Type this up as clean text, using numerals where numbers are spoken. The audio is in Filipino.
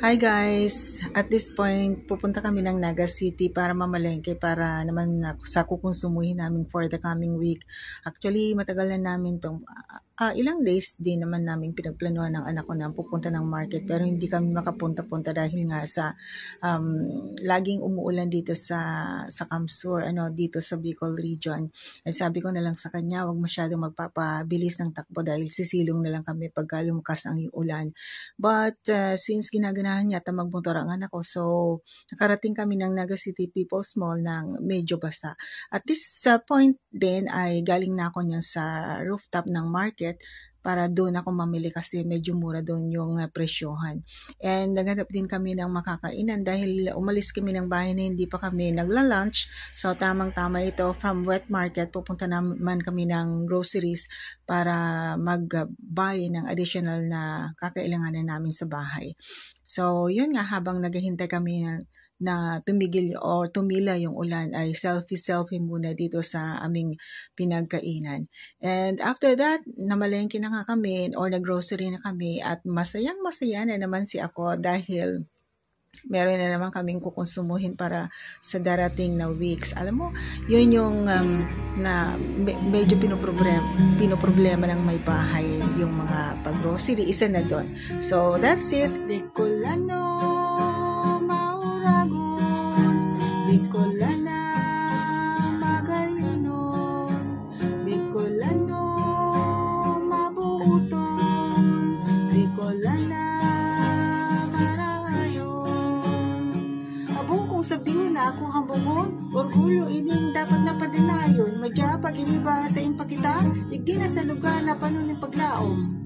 Hi guys! At this point, pupunta kami ng Naga City para mamalengke para naman sa kukonsumuhin namin for the coming week. Actually, matagal na namin itong ilang days din naman namin pinagplanuhan ng anak ko na pupunta ng market pero hindi kami makapunta-punta dahil nga sa laging umuulan dito sa Kamsur, dito sa Bicol region. At sabi ko na lang sa kanya, wag masyadong magpapabilis ng takbo dahil sisilong na lang kami pagka lumakas ang ulan. But since ginaganahan niya magmotor ang anak ko, so nakarating kami ng Naga City People's Mall ng medyo basa. At this point din ay galing na ako niyan sa rooftop ng market para doon ako mamili kasi medyo mura doon yung presyohan. And naghanap din kami ng makakainan dahil umalis kami ng bahay na hindi pa kami nagla-lunch. So tamang-tama ito, from wet market pupunta naman kami ng groceries para mag-buy ng additional na kakailanganan namin sa bahay. So yun nga, habang naghihintay kami na tumigil or tumila yung ulan ay selfie muna dito sa aming pinagkainan. And after that, namalengke na nga kami or naggrocery na kami at masayang-masaya na naman si ako dahil meron na naman kaming kukonsumuhin para sa darating na weeks. Alam mo, yun yung na medyo pinoproblema ng may bahay, yung mga pag-grocery, isa na doon. So, that's it. Bicolano, Mauragon, Bicolana, Magayonon, Bicolano, Mabuuton, Bicolana, sabihin na ako hambungon, orgulyo ining dapat na padinayon, madya pag iniba sa impakita, digdi na sa lugar na panunin paglaom.